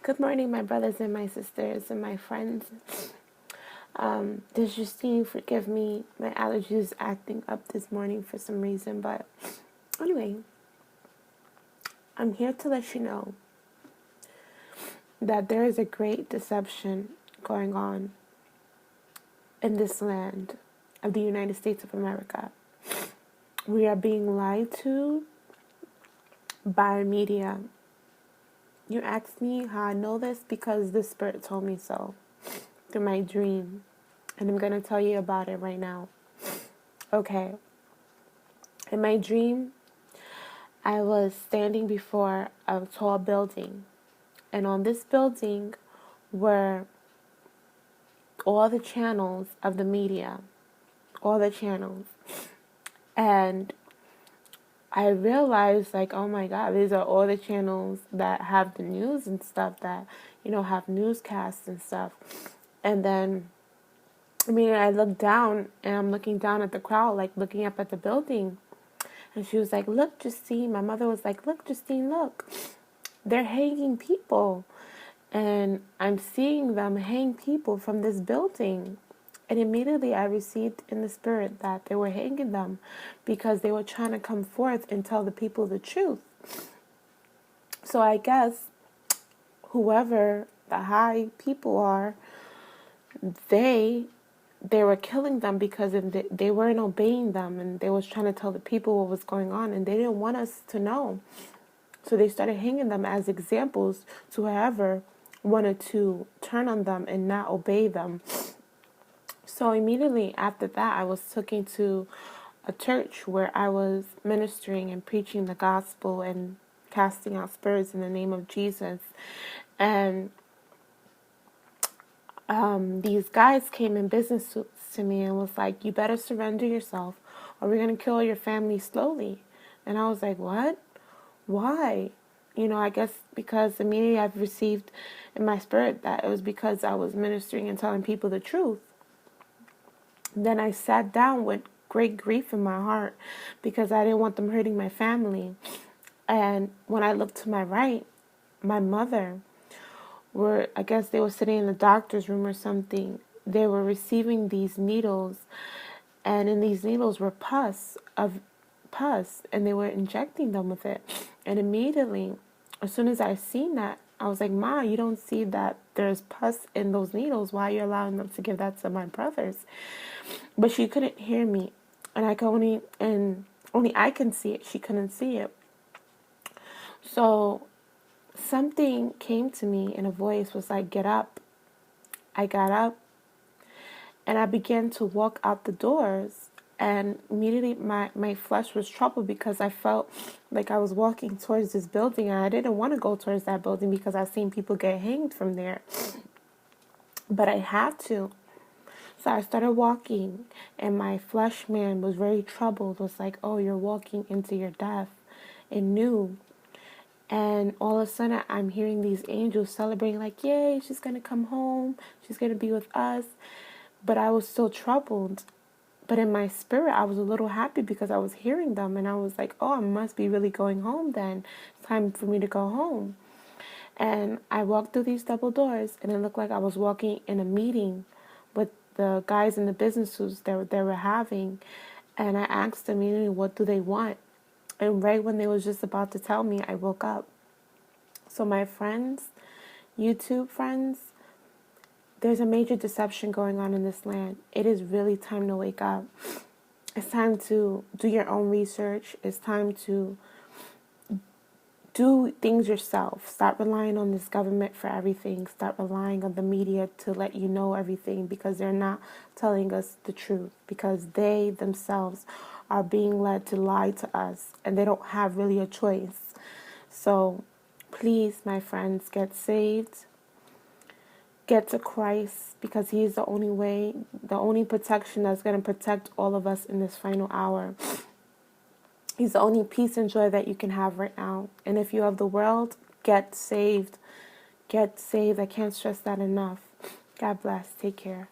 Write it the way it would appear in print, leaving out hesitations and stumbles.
Good morning, my brothers and my sisters and my friends. Does Justine forgive me? My allergies acting up this morning for some reason, but anyway, I'm here to let you know that there is a great deception going on in this land of the United States of America. We are being lied to by media. You asked me how I know this because the Spirit told me so through my dream. And I'm going to tell you about it right now. Okay. In my dream, I was standing before a tall building. And on this building were all the channels of the media. All the channels. And I realized, like, oh my God, these are all the channels that have the news and stuff that, have newscasts and stuff. And then, I looked down and I'm looking down at the crowd, like looking up at the building. And she was like, look, Justine. My mother was like, look, Justine, look. They're hanging people. And I'm seeing them hang people from this building. And immediately I received in the spirit that they were hanging them because they were trying to come forth and tell the people the truth. So I guess whoever the high people are, they were killing them because they weren't obeying them, and they was trying to tell the people what was going on, and they didn't want us to know. So they started hanging them as examples to whoever wanted to turn on them and not obey them. So immediately after that, I was taken to a church where I was ministering and preaching the gospel and casting out spirits in the name of Jesus. And these guys came in business suits to me and was like, you better surrender yourself or we're going to kill your family slowly. And I was like, what? Why? I guess because immediately I've received in my spirit that it was because I was ministering and telling people the truth. Then I sat down with great grief in my heart because I didn't want them hurting my family. And when I looked to my right, my mother, I guess they were sitting in the doctor's room or something. They were receiving these needles, and in these needles were pus, and they were injecting them with it. And immediately, as soon as I seen that, I was like, Ma, you don't see that there's pus in those needles. Why are you allowing them to give that to my brothers? But she couldn't hear me, and only I can see it. She couldn't see it. So something came to me, and a voice was like, get up. I got up, and I began to walk out the doors. And immediately my flesh was troubled because I felt like I was walking towards this building. And I didn't want to go towards that building because I've seen people get hanged from there. But I had to. So I started walking, and my flesh man was very troubled. Was like, oh, you're walking into your death. And knew. And all of a sudden, I'm hearing these angels celebrating like, yay, she's going to come home. She's going to be with us. But I was still troubled. But in my spirit, I was a little happy because I was hearing them. And I was like, oh, I must be really going home then. It's time for me to go home. And I walked through these double doors, and it looked like I was walking in a meeting with the guys in the business suits that they were having. And I asked them, what do they want? And right when they was just about to tell me, I woke up. So my friends, YouTube friends, there's a major deception going on in this land. It is really time to wake up. It's time to do your own research. It's time to do things yourself. Stop relying on this government for everything. Stop relying on the media to let you know everything because they're not telling us the truth. Because they themselves are being led to lie to us and they don't have really a choice. So please, my friends, get saved. Get to Christ because He is the only way, the only protection that's going to protect all of us in this final hour. He's the only peace and joy that you can have right now. And if you have the world, get saved. Get saved. I can't stress that enough. God bless. Take care.